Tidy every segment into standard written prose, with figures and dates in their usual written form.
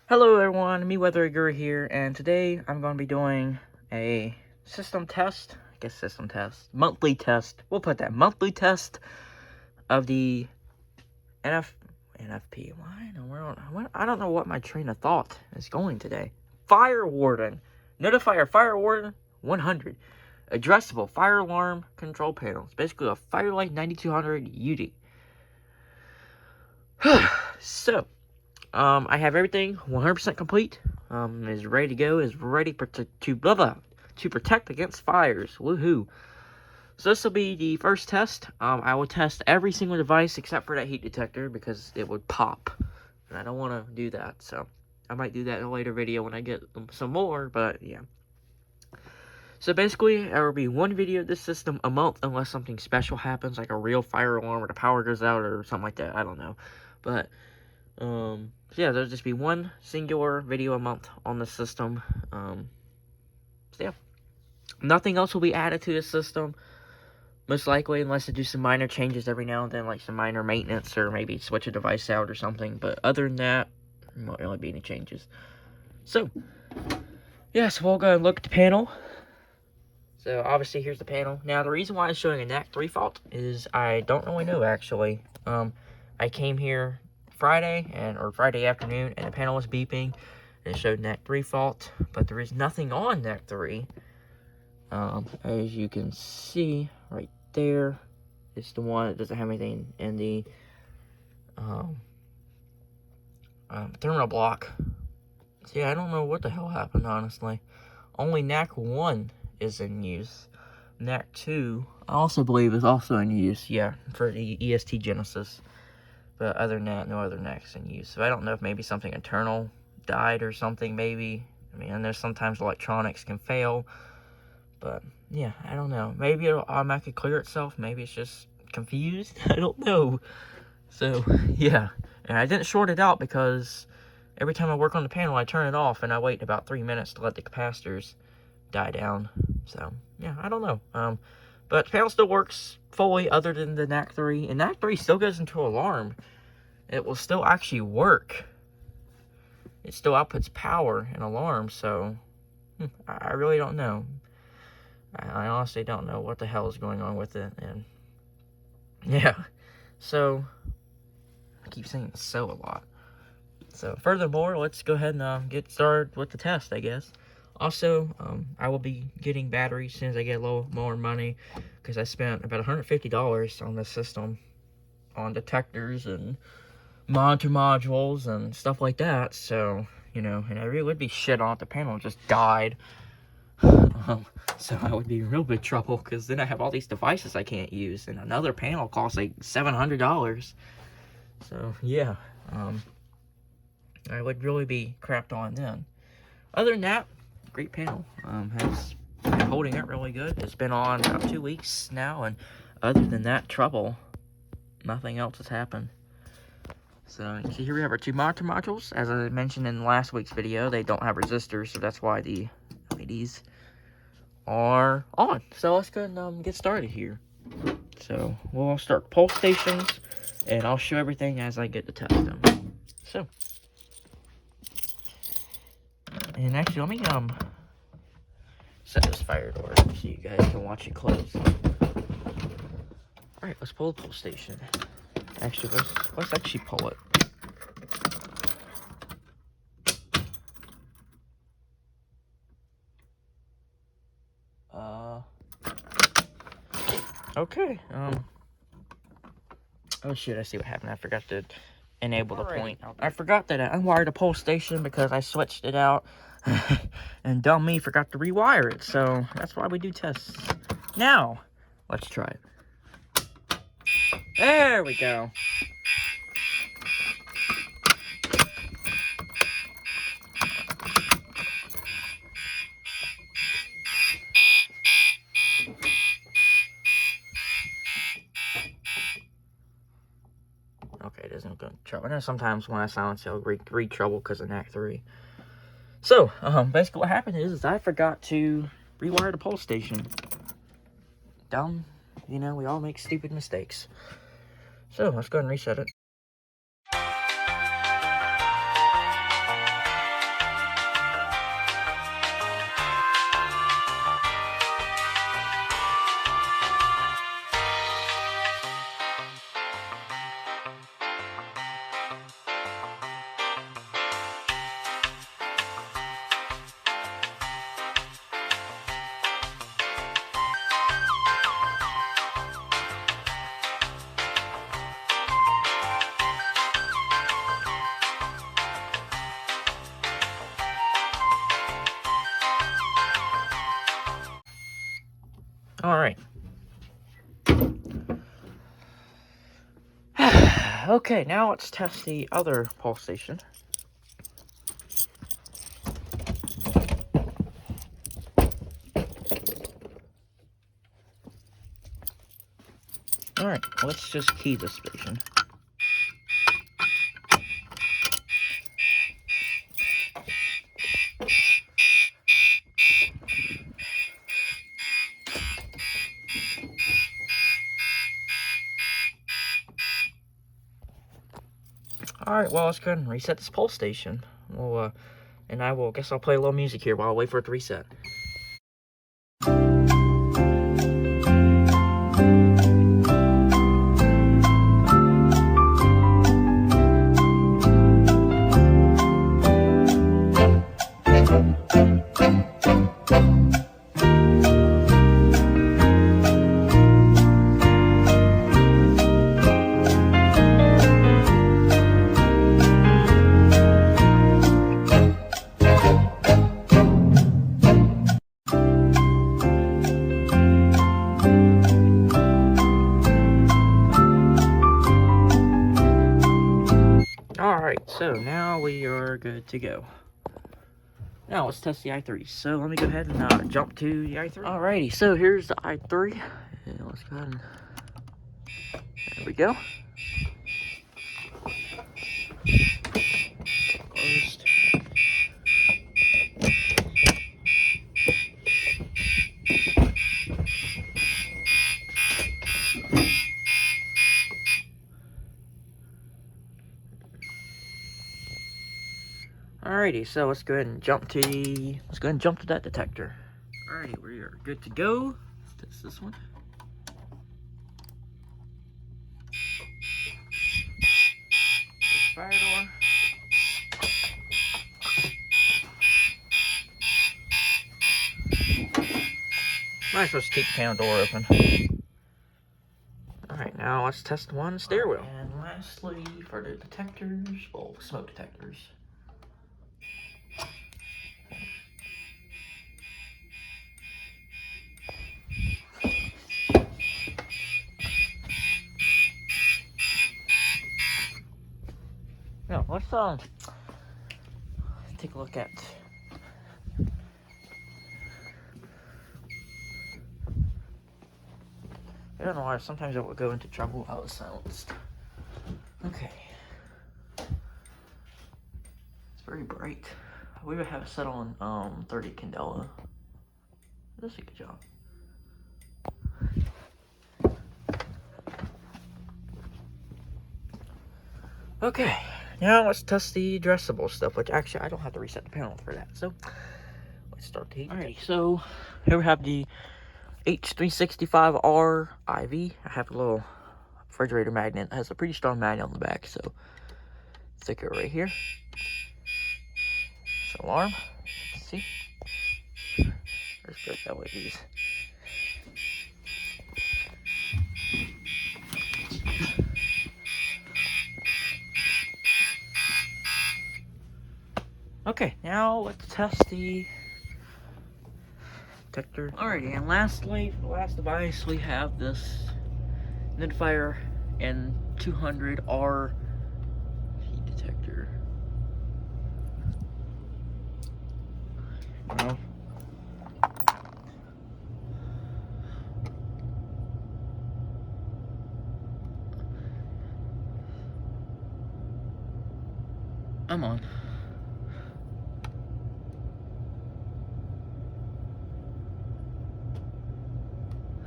Hello everyone, me Weather Guru here, and today I'm going to be doing a system test, monthly test, we'll put that, monthly test of the NFP, I don't know what my train of thought is going today. Fire Warden, Notifier Fire Warden 100, addressable fire alarm control panel. It's basically a Firelight 9200 UD. So, I have everything 100% complete. Is ready to go. Is ready to protect against fires. Woohoo! So this will be the first test. I will test every single device except for that heat detector because it would pop, and I don't want to do that. So I might do that in a later video when I get some more. But yeah. So basically, there will be one video of this system a month unless something special happens, like a real fire alarm or the power goes out or something like that. I don't know, but. So yeah, there'll just be one singular video a month on the system. So yeah, nothing else will be added to the system, most likely, unless I do some minor changes every now and then, like some minor maintenance or maybe switch a device out or something. But other than that, there won't really be any changes. So yeah, so we'll go and look at the panel. So obviously here's the panel. Now the reason why it's showing a NAC 3 fault is I don't really know actually. I came here Friday or Friday afternoon and the panel was beeping and it showed NAC 3 fault, but there is nothing on NAC 3. As you can see right there, it's the one that doesn't have anything in the terminal block. So yeah, I don't know what the hell happened, honestly. Only NAC 1 is in use. NAC 2, I also believe, is also in use, yeah, for the EST Genesis. But other than that, no other NACs in use. So I don't know if maybe something internal died or something, maybe. I mean, I know sometimes electronics can fail. But, yeah, I don't know. Maybe it'll automatically clear itself. Maybe it's just confused. I don't know. So, yeah. And I didn't short it out because every time I work on the panel, I turn it off and I wait about 3 minutes to let the capacitors die down. So, yeah, I don't know. But the panel still works fully other than the NAC 3. And NAC 3 still goes into alarm. It will still actually work. It still outputs power and alarm, so I really don't know. I honestly don't know what the hell is going on with it, and yeah. So, I keep saying so a lot. So, furthermore, let's go ahead and get started with the test, I guess. Also, I will be getting batteries as soon as I get a little more money, because I spent about $150 on this system, on detectors and monitor modules and stuff like that. So, you know, and I really would be shit on if the panel just died. So I would be in real big trouble, because then I have all these devices I can't use, and another panel costs like $700. So yeah, I would really be crapped on then. Other than that, great panel. Has been holding up really good. It's been on about 2 weeks now, and other than that trouble, nothing else has happened. So you see here we have our two monitor modules. As I mentioned in last week's video, they don't have resistors, so that's why the LEDs are on. So let's go and get started here. So we'll start pulse stations, and I'll show everything as I get to test them. So, and actually let me set this fire door so you guys can watch it close. Alright, let's pull the pulse station. Actually, let's actually pull it. Okay, oh shit, I see what happened. I forgot to enable the point. I forgot that I unwired the pulse station because I switched it out. And dumb me forgot to rewire it. So that's why we do tests. Now, let's try it. There we go. Okay, it doesn't go trouble. I know sometimes when I silence it, I'll read trouble because of NAC 3. So, basically what happened is I forgot to rewire the pulse station. Dumb. You know, we all make stupid mistakes. So, let's go ahead and reset it. Alright. Okay, now let's test the other pulse station. Alright, let's just key this station. Alright, well, let's go ahead and reset this pulse station. We'll, and guess I'll play a little music here while I wait for it to reset. Alright, so now we are good to go. Now let's test the i3. So let me go ahead and jump to the i3. Alrighty, so here's the i3. And let's go ahead and... There we go. Closed. Alrighty, so let's go ahead and jump to that detector. Alrighty, we are good to go. Let's test this one. There's fire door. I'm supposed to keep the panel door open. Alright, now let's test one stairwell. And lastly, for the detectors, well, smoke detectors. Now, let's take a look at I don't know why sometimes it will go into trouble while it's silenced. Okay. It's very bright. We would have it set on 30 candela. That's a good job. Okay, now let's test the addressable stuff, which actually I don't have to reset the panel for that. So let's start the heat. Alrighty, so here we have the H365R IV. I have a little refrigerator magnet. It has a pretty strong magnet on the back, so stick it right here. It's an alarm. Let's see. There's good LEDs. Okay, now let's test the detector. Alrighty, and lastly, for the last device, we have this Nidfire N200R heat detector. Well, I'm on.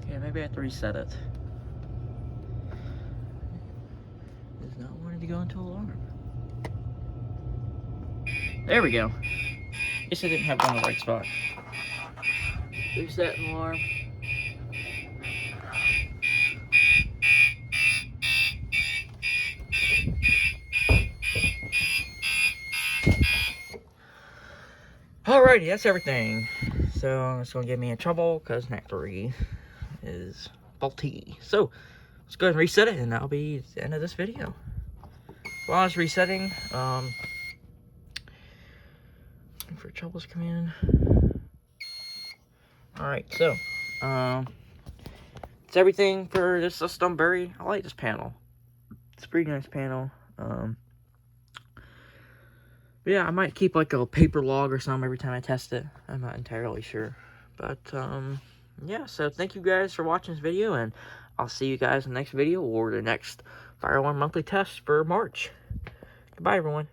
Okay, maybe I have to reset it. It's not wanting to go into alarm. There we go. Guess I didn't have it on the right spot. Reset and alarm. Alrighty, that's everything. So it's gonna get me in trouble because NAC 3 is faulty. So let's go ahead and reset it, and that'll be the end of this video. While I was resetting, for troubles come in. Alright, so it's everything for this system. I like this panel. It's a pretty nice panel. But yeah, I might keep like a paper log or something every time I test it. I'm not entirely sure. But, yeah, so thank you guys for watching this video, and I'll see you guys in the next video or the next Fire Alarm Monthly test for March. Goodbye, everyone.